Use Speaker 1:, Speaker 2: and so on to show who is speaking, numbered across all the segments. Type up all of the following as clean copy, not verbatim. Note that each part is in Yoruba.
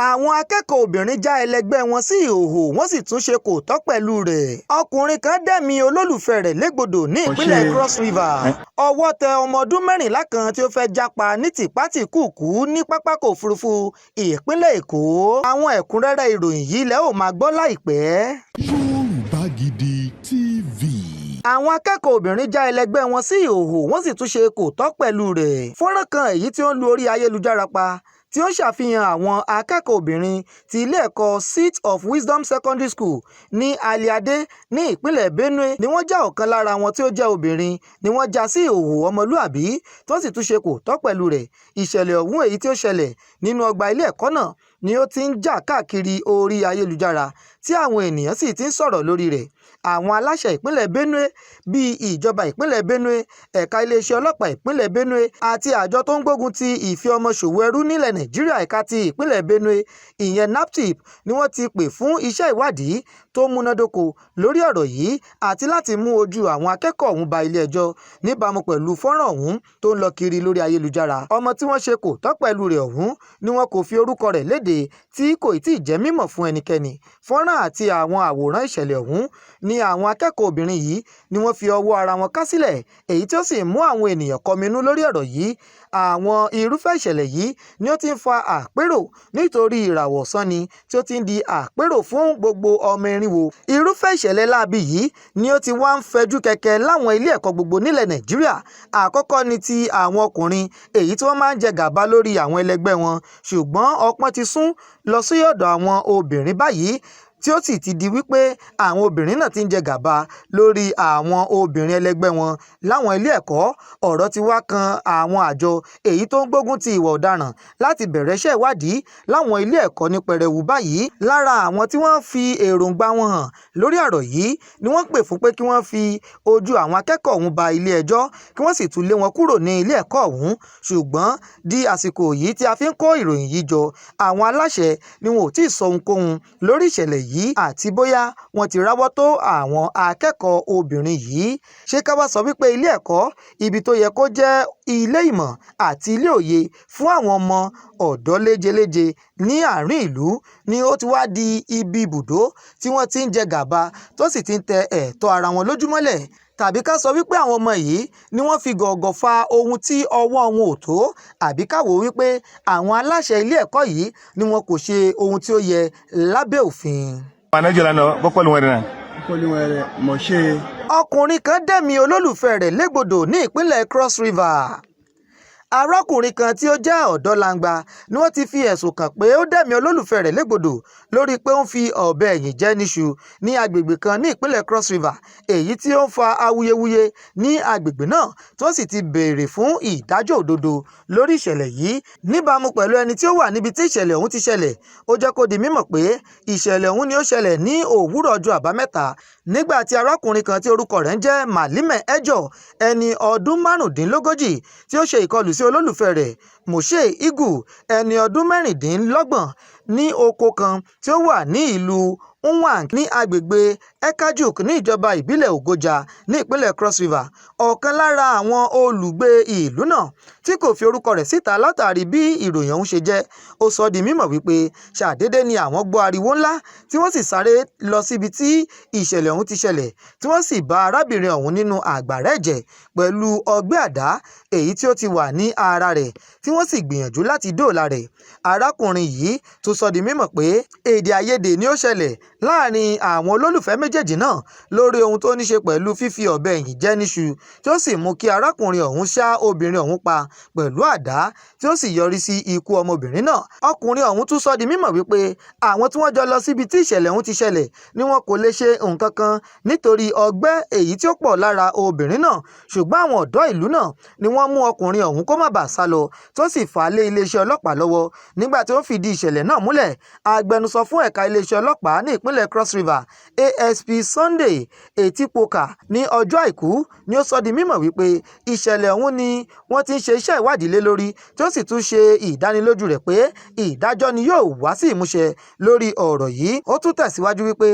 Speaker 1: Àwọn akẹ́kọ̀ọ́ obìnrin já ẹlẹgbẹ́ wọn sí ìhòòhò wọ́n sì tún ṣe kò tọ́ pẹ̀lú rẹ̀. Ọkùnrin kan dẹ̀mí olólùfẹ́ rẹ̀ légbodò ní ìpínlẹ̀ Cross River. Ọwọ́ tẹ ọmọ ọdún 14 kan tí ó fẹ́ jápa ní tìpátìkúùkù ní pápákọ̀ òfurufú ìpínlẹ̀ Èkó. Àwọn ẹ̀kúnrẹ́rẹ́ ìròyìn yìí lẹ́ ò máa gbọ́ láìpẹ́.
Speaker 2: Yorùbá Gidi TV.
Speaker 1: Àwọn akẹ́kọ̀ọ́ obìnrin já ẹlẹgbẹ́ wọn sí ìhòòhò wọ́n sì tún ṣe kò tọ́ pẹ̀lú rẹ̀. Fọ́nrán kan èyí tí ó ń lu orí ayélujára pa tí ó ṣàfihàn àwọn akẹ́kọ̀ọ́ obìnrin ti ilé ẹ̀kọ́ Seat of Wisdom Secondary School ní Aliade ní ìpínlẹ̀ Benue ni wọ́n já ọ̀kan lára wọn tí ó jẹ́ obìnrin ni wọ́n já sí ìhòòhò ọmọlúàbí tó sì tún ṣe kò tọ́ pẹ̀lú rẹ̀. Ìṣẹ̀lẹ̀ ọ̀hún èyí tí ó ṣẹlẹ̀ nínú ọgbà ilé ẹ̀kọ́ náà ni ó ti ń jà káàkiri orí ayélujára tí àwọn ènìyàn sì ti ń sọ̀rọ̀ lórí rẹ̀. Àwọn aláṣẹ ìpínlẹ̀ Benue bíi ìjọba ìpínlẹ̀ Benue, ẹ̀ka iléeṣẹ́ ọlọ́pàá ìpínlẹ̀ Benue àti àjọ tó ń gbógun ti ìfi ọmọ ṣòwò ẹrú nílẹ̀ Nàìjíríà ẹ̀ka ti ìpínlẹ̀ Benue ìyẹn NAPTIP ni wọ́n ti pè fún iṣẹ́ ìwádìí tó múnádóko lórí ọ̀rọ̀ yìí àti láti mú ojú àwọn akẹ́kọ̀ọ́ ọ̀hún ba ilé ẹjọ́ níbàámu pẹ̀lú fọ́nrán ọ̀hún tó ń lọ kiri lórí ayélujára. Ọmọ tí wọ́n ṣe kò tọ́ pẹ̀lú rẹ̀ ọ̀hún ni wọn kò fi orúkọ rẹ̀ léde tí kò tí ì jẹ́ mímọ̀ fún ẹnikẹ́ni. Fọ́nrán àti àwọn àwòrán ìṣẹ̀lẹ̀ ọ̀hún ni àwọn akẹ́kọ̀ọ́ obìnrin yìí ni wọ́n fi ọwọ́ ara wọn ká sílẹ̀ èyí tí ó sì mú àwọn ènìyàn kọminú lórí ọ̀rọ̀ yìí. Àwọn irúfẹ́ ìṣẹ̀lẹ̀ yìí ni ó ti ń fa àpérò nítorí ìràwọ̀ sánni tí ó ti ń di àpérò fún gbogbo ọmọ irinwó. Irúfẹ́ ìṣẹ̀lẹ̀ láabi yìí ni ó ti wá ń fẹjú kẹ̀kẹ́ láwọn ilé ẹ̀kọ́ gbogbo nílẹ̀ Nàìjíríà. Àkọ́kọ́ ni ti àwọn ọkùnrin èyí tí wọ́n máa ń jẹ gàba lórí àwọn ẹlẹgbẹ́ wọn, ṣùgbọ́n ọpọ́n ti sún lọ sí ọ̀dọ̀ àwọn obìnrin báyìí tí ó sì ti di wípé àwọn obìnrin náà ti ń jẹ gàba lórí àwọn obìnrin ẹlẹgbẹ́ wọn láwọn ilé ẹ̀kọ́. Ọ̀rọ̀ ti wá kan àwọn àjọ èyí tó ń gbógun ti ìwà ọ̀daràn láti bẹ̀rẹ̀ iṣẹ́ ìwádìí láwọn ilé ẹ̀kọ́ ní pẹrẹwu báyìí. Lára àwọn tí wọ́n fi èròǹgbà wọn hàn lórí ọ̀rọ̀ yìí ni wọ́n pè fún pé kí wọ́n fi ojú àwọn akẹ́kọ̀ọ́ ọ̀hún ba ilé ẹjọ́ kí wọ́n sì tún lé wọn kúrò ní ilé ẹ̀kọ́ ọ̀hún. Ṣùgbọ́n di àsìkò yìí tí a fi ń kó ìròyìn yìí jọ, àwọn aláṣẹ ni wọn ò tí ì sọ ohunkóhun lórí ìṣẹ̀lẹ̀ yìí àti bóyá wọ́n ti ráwọ́ tó àwọn akẹ́kọ̀ọ́ obìnrin yìí. Ṣé ká wá sọ wípé ilé ẹ̀kọ́ ibi tó yẹ kó jẹ́ ilé ìmọ̀ àti ilé òye fún àwọn ọmọ ọ̀dọ́ léjeléje ní àárín ìlú ni ó ti wá di ibi ibùdó tí wọ́n ti ń jẹ gàba tó sì ti ń tẹ ẹ̀tọ́ ara wọn lójúmọ́lẹ̀? Tàbí ká sọ wípé àwọn ọmọ yìí ni wọ́n fi gọ̀ọ̀gọ̀ fa ohun tí ọwọ́ wọn ò tó? Àbí ká wò wípé àwọn aláṣẹ ilé ẹ̀kọ́ yìí ni wọn kò ṣe ohun tí ó yẹ lábẹ́ òfin? Ọkùnrin kan dẹ̀mí olólùfẹ́ rẹ̀ légbodò ní ìpínlẹ̀ Cross River. Arákùnrin kan tí ó jẹ́ ọ̀dọ́langba ni wọ́n ti fi ẹ̀sùn kàn pé ó dẹ̀mí olólùfẹ́ rẹ̀ légbodò lórí pé ó ń fi ọ̀bẹ ẹ̀yìn jẹ níṣu ní agbègbè kan ní ìpínlẹ̀ Cross River, èyí tí ó ń fa awuyewuye ní agbègbè náà tí wọ́n sì ti béèrè fún ìdájọ́ òdodo lórí ìṣẹ̀lẹ̀ yìí. Níbàámu pẹ̀lú ẹni tí ó wà níbi tí ìṣẹ̀lẹ̀ ọ̀hún ti ṣẹlẹ̀, ó jẹ́ kó di mímọ̀ pé ìṣẹ̀lẹ̀ ọ̀hún ni ó ṣẹlẹ̀ ní òwúrọ̀ ọjọ́ àbámẹ́ta nígbà tí arákùnrin kan tí orúkọ rẹ̀ ń jẹ́ Malime Ejo ẹni ọdún 35 tí ó ṣe ìkọlù sí olólùfẹ́ rẹ̀ Moshe Igu ẹni ọdún 26 ní oko kan tí ó wà ní ìlú Nwang ní agbègbè Ekajuk ní ìjọba ìbílẹ̀ Ogoja ní ìpínlẹ̀ Cross River. Ọ̀kan lára àwọn olùgbé ìlú náà tí kò fi orúkọ rẹ̀ síta látàrí bí ìròyìn ọ̀hún ṣe jẹ́, ó sọ di mímọ̀ wípé ṣàdédé ni àwọn gbọ́ ariwo ńlá tí wọ́n sì sáré lọ síbi tí ìṣẹ̀lẹ̀ ọ̀hún ti ṣẹlẹ̀ tí wọ́n sì bá arábìnrin ọ̀hún nínú àgbàrá ẹ̀jẹ̀ pẹ̀lú ọgbẹ́ àdá èyí tí ó ti wà ní ara rẹ̀ tí wọ́n sì gbìyànjú láti dóòlà rẹ̀. Arákùnrin yìí tún sọ di mímọ̀ pé èdè àìyedè ni ó ṣẹlẹ̀ láàrin àwọn olólùfẹ́ méjèèjì náà lórí ohun tó ní ṣe pẹ̀lú fífi ọ̀bẹ ẹ̀yìn jẹ níṣu tí ó sì mú kí arákùnrin ọ̀hún ṣá obìnrin ọ̀hún pa pẹ̀lú àdá tí ó sì yọrí sí ikú ọmọbìnrin náà. Ọkùnrin ọ̀hún tún sọ di mímọ̀ wípé àwọn tí wọ́n jọ lọ síbi tí ìṣẹ̀lẹ̀ ọ̀hún ti ṣẹlẹ̀ ni wọn kò lè ṣe nǹkan kan nítorí ọgbẹ́ èyí tí ó pọ̀ lára obìnrin náà, ṣùgbọ́n àwọn ọ̀dọ́ ìlú náà ni wọ́n mú ọkùnrin ọ̀hún kó má bàa sálọ tó sì fà á lé iléeṣẹ́ ọlọ́pàá lọ́wọ́. Nígbà tí ó fìdí ìṣẹ̀lẹ̀ náà múlẹ̀, agbẹnusọ fún ẹ̀ka iléeṣẹ́ ọlọ́pàá ní ìpínlẹ̀ Cross River ASP Sunday Etipoka ní ọjọ́ Àìkú ni ó sọ di mímọ̀ wípé ìṣẹ̀lẹ̀ ọ̀hún ni wọ́n ti ń ṣe iṣẹ́ ìwádìí lé lórí tí ó sì tún ṣe ìdánilójú rẹ̀ pé ìdájọ́ ni yóò wá sí ìmúṣẹ lórí ọ̀rọ̀ yìí. Ó tún tẹ̀síwájú wípé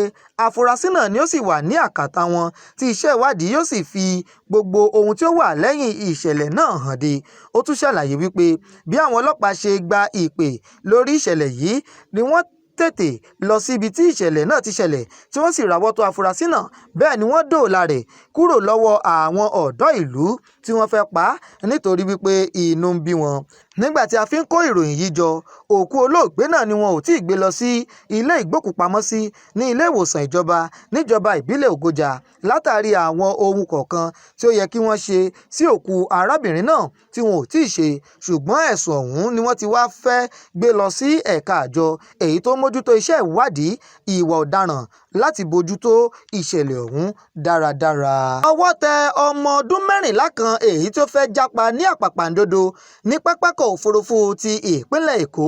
Speaker 1: afurasí náà ni ó sì wà ní àkàtà wọn tí iṣẹ́ ìwádìí yóò sì fi gbogbo ohun tí ó wà lẹ́yìn ìṣẹ̀lẹ̀ náà hàn dé. Ó tún ṣàlàyé wípé bí àwọn ọlọ́pàá ṣe gba ìpè lórí ìṣẹ̀lẹ̀ yìí ni wọ́n tètè lọ síbi tí ìṣẹ̀lẹ̀ náà ti ṣẹlẹ̀ tí wọ́n sì ráwọ́ tó afurasí náà, bẹ́ẹ̀ ni wọ́n dóòlà rẹ̀ kúrò lọ́wọ́ àwọn ọ̀dọ́ ìlú tí wọ́n fẹ́ pa á nítorí wípé inú ń bí wọn. Nígbà tí a fi ń kó ìròyìn yìí jọ, òkú olóògbé náà ni wọn ò tí ì gbé lọ sí ilé ìgbókùpamọ́sí ní ilé ìwòsàn ìjọba níjọba ìbílẹ̀ Ògòjà látàrí àwọn ohun kọ̀ọ̀kan tí ó yẹ kí wọ́n ṣe sí òkú arábìnrin náà tí wọn ò tí ì ṣe, ṣùgbọ́n ẹ̀sùn ọ̀hún ni wọ́n ti wá fẹ́ gbé lọ sí ẹ̀ka àjọ èyí tó mójútó iṣẹ́ ìwádìí ìwà ọ̀daràn láti bójútó ìṣẹ̀lẹ̀ ọ̀hún dáradára. Ọwọ́ tẹ ọmọ ọdún 14 kan èyí tó fẹ́ jápa ní àpàpàǹdodo ní pápákọ̀ òfurufú ti ìpínlẹ̀ Èkó.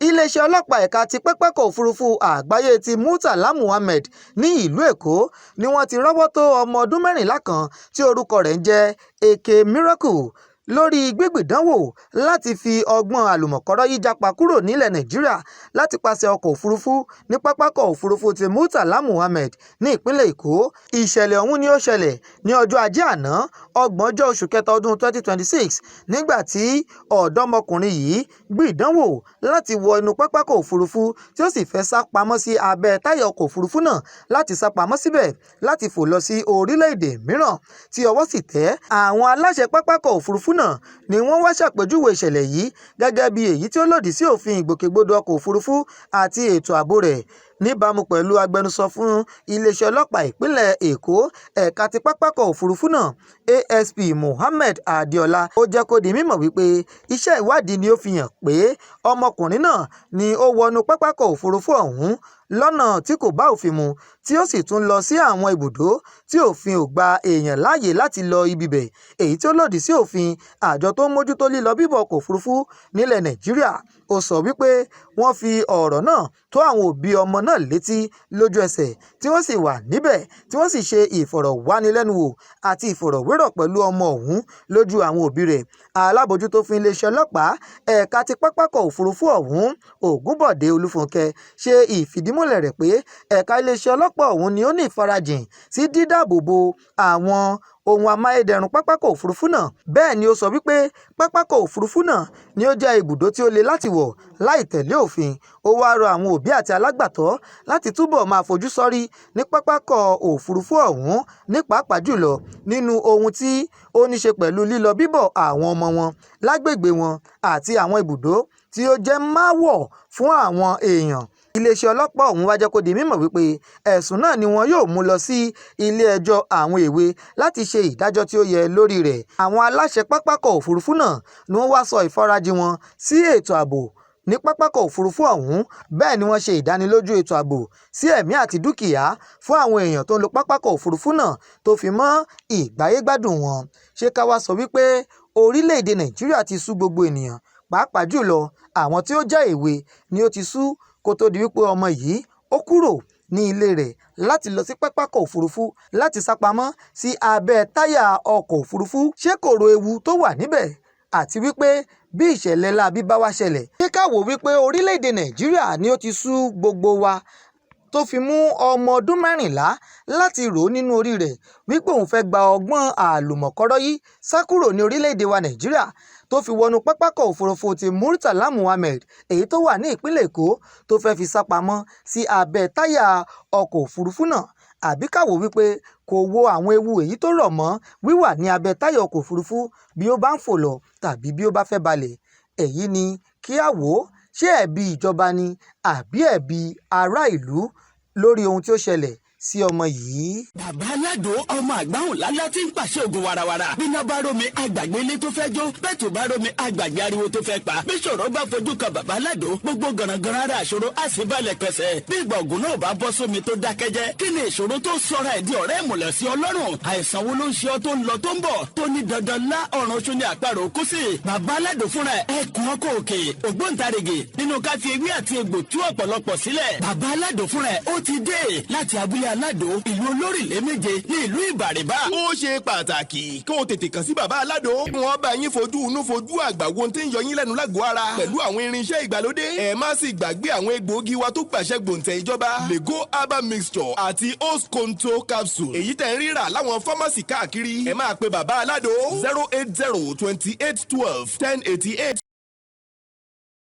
Speaker 1: Iléeṣẹ́ ọlọ́pàá ẹ̀ka ti pápákọ̀ òfurufú àgbáyé ti Murtala Muhammed ní ìlú Èkó ni wọ́n ti rọ́wọ́ tó ọmọ ọdún 14 kan tí orúkọ rẹ̀ ń jẹ́ Eke Miracle lórí gbígbìdánwò láti fi ọgbọ́n àlùmọ̀kọ́rọ́ yìí jápa kúrò nílẹ̀ Nàìjíríà láti pàṣẹ ọkọ̀ òfurufú ní pápákọ̀ òfurufú ti Murtala Muhammed ní ìpínlẹ̀ Èkó. Ìṣẹ̀lẹ̀ ọ̀hún ni ó ṣẹlẹ̀ ní ọjọ́ Ajé àná 30 oṣù kẹta ọdún 2026 nígbà tí ọ̀dọ́mọkùnrin yìí gbìdánwò láti wọ inú pápákọ̀ òfurufú tí ó sì fẹ́ sá pamọ́ sí abẹ́ táyà ọkọ̀ òfurufú náà láti sá pamọ́ síbẹ̀ láti fò lọ sí orílẹ̀-èdè mìíràn tí ọwọ́ sì tẹ̀. Àwọn aláṣẹ pápákọ̀ òfurufú náà ni wọ́n wá ṣàpèjúwe ìṣẹ̀lẹ̀ yìí gẹ́gẹ́ bí èyí tí ó lòdì sí òfin ìgbòkègbodò ọkọ̀ òfurufú àti ètò ààbò rẹ̀. Níbàámu pẹ̀lú agbẹnusọ fún iléeṣẹ́ ọlọ́pàá ìpínlẹ̀ Èkó ẹ̀ka ti pápákọ̀ òfurufú náà ASP Mohammed Adeola, ó jẹ́ kó di mímọ̀ wípé iṣẹ́ ìwádìí ni ó fi hàn pé ọmọkùnrin náà ni ó wọnú pápákọ̀ òfurufú ọ̀hún lọ́nà tí kò bá òfin mu tí ó sì tún lọ sí àwọn ibùdó tí òfin ò gba èèyàn láàyè láti lọ ibibẹ̀, èyí tí ó lòdì sí òfin àjọ tó ń mójútó lílọ bíbọ̀ ọkọ̀ òfurufú nílẹ̀ Nàìjíríà. Ó sọ wípé wọ́n fi ọ̀rọ̀ náà tó àwọn òbí ọmọ náà létí lójú ẹsẹ̀ tí wọ́n sì wà níbẹ̀ tí wọ́n sì ṣe ìfọ̀rọ̀wánilẹ́nuwò àti ìfọ̀rọ̀wérọ̀ pẹ̀lú ọmọ ọ̀hún lójú àwọn òbí rẹ̀. Alábòjútó fún iléeṣẹ́ ọlọ́pàá ẹ̀ka ti pápákọ̀ òfurufú ọ̀hún Ògúnbọ̀dé Olúfúnkẹ́ ṣe ìfìdímúlẹ̀ rẹ̀ pé ẹ̀ka iléeṣẹ́ ọlọ́pàá ọ̀hún ni ó ní ìfarajìn sí dídáàbòbò àwọn ohun amáyédẹrùn pápákọ̀ òfurufú náà. Bẹ́ẹ̀ ni ó sọ wípé pápákọ̀ òfurufú náà ni ó jẹ́ ibùdó tí ó le láti wọ̀ láì tẹ̀lé òfin. Ó wá rọ àwọn òbí àti alágbàtọ́ láti túbọ̀ máa fojú sọ́rí ní pápákọ̀ òfurufú ọ̀hún ní pàápàá jùlọ nínú ohun tí ó ní ṣe pẹ̀lú lílọ bíbọ̀ àwọn ọmọ wọn lágbègbè wọn àti àwọn ibùdó tí ó jẹ́ máwọ̀ fún àwọn èèyàn. Iléeṣẹ́ ọlọ́pàá ọ̀hún wá jẹ́ kó di mímọ̀ wípé ẹ̀sùn náà ni wọn yóò mú lọ sí ilé ẹjọ́ àwọn èwe láti ṣe ìdájọ́ tí ó yẹ lórí rẹ̀. Àwọn aláṣẹ pápákọ̀ òfurufú náà ni wọ́n wá sọ ìfarajìn wọn sí ètò ààbò ní pápákọ̀ òfurufú ọ̀hún. Bẹ́ẹ̀ ni wọ́n ṣe ìdánilójú ètò ààbò sí ẹ̀mí àti dúkìá fún àwọn èèyàn tó ń lo pápákọ̀ òfurufú náà tó fi mọ́ ìgbáyégbádùn wọn. Ṣé ká wá sọ wípé orílẹ̀-èdè Nàìjíríà ti sú gbogbo ènìyàn, pàápàá jùlọ àwọn tí ó jẹ́ èwe ni ó ti sú kó tó di wípé ọmọ yìí ó kúrò ní ilé rẹ̀ láti lọ sí pápákọ̀ òfurufú láti sá pamọ́ sí abẹ́ táyà ọkọ̀ òfurufú. Ṣé kò ro ewu tó wà níbẹ̀? Àti wípé bí ìṣẹ̀lẹ̀ láabi bá wá ṣẹlẹ̀, ṣé ká wò wípé orílẹ̀-èdè Nàìjíríà ni ó ti sú gbogbo wa tó fi mú ọmọ ọdún 14 láti rò ó nínú orí rẹ̀ wípé òun fẹ́ gba ọgbọ́n àlùmọ̀kọ́rọ́ yìí sá kúrò ní orílẹ̀-èdè wa Nàìjíríà tó fi wọnú pápákọ̀ òfurufú ti Murtala Muhammed èyí tó wà ní ìpínlẹ̀ Èkó tó fẹ́ fi sá pamọ́ sí abẹ́ táyà ọkọ̀ òfurufú náà. Àbí ká wò wípé kò wo àwọn ewu èyí tó rọ̀ mọ́ wíwà ní abẹ́ táyà ọkọ̀ òfurufú bí ó bá ń fò lọ tàbí bí ó bá fẹ́ balẹ̀. Èyí ni kí á wò ó, ṣé ẹ̀bi ìjọba ni àbí ẹ̀bi ará ìlú lórí ohun tí ó ṣẹlẹ̀ sí ọmọ yìí.
Speaker 3: Bàbá Aládò ọmọ àgbáhùn lálá tí ń pàṣẹ ògùn warawara. Bíná bá rómi àgbàgbé ilé tó fẹ́ jó. Bẹ́ẹ̀ tó bá rómi àgbàgbé ariwo tó fẹ́ pa. Bí ṣòro bá fojú kan Bàbá Aládò, gbogbo gànàgànà ara àṣòro á sì balẹ̀ pẹ̀sẹ̀. Bí ìgbà ògùn náà bá bọ́ sómi tó dákẹ́jẹ́. Kí ni ìṣòro tó sọra ẹ̀ di ọ̀rẹ́ ìmùlẹ̀ sí Ọlọ́run? Àìsàn wo ló ń ṣe ọ tó ń lọ tó ń bọ̀? Tó ní dandan lá ọ̀ràn oṣù ní àparò kú sí. Bàbá Aládò fúnra ẹ̀ kún ọkọ̀ òkè. Ògbóǹtarìgì nínú ká fi ewé àti egbò tú ọ̀pọ̀lọpọ̀ sílẹ̀. Bàbá Aládò fúnra ẹ̀ ó ti dé láti abúlé aládò ìlú olórílẹ̀ méje ní ìlú ìbàrìbà.
Speaker 4: ó ṣe pàtàkì kó o tètè kàn sí bàbá aládò. wọ́n bá yín fojú inú fojú àgbà wo tí ń yọ yín lẹ́nu lágọ̀ọ́ ara pẹ̀lú àwọn irinṣẹ́ ìgbàlódé. ẹ má sì gbàgbé àwọn egbòogi wa tó gbàṣẹ gbòǹtẹ̀ ìjọba lego herbal mixture àti osconto capsule. èyí tẹ̀ ń rírà láwọn fámásì káàkiri. ẹ máa pe bàbá aládò 080 28 12 1088.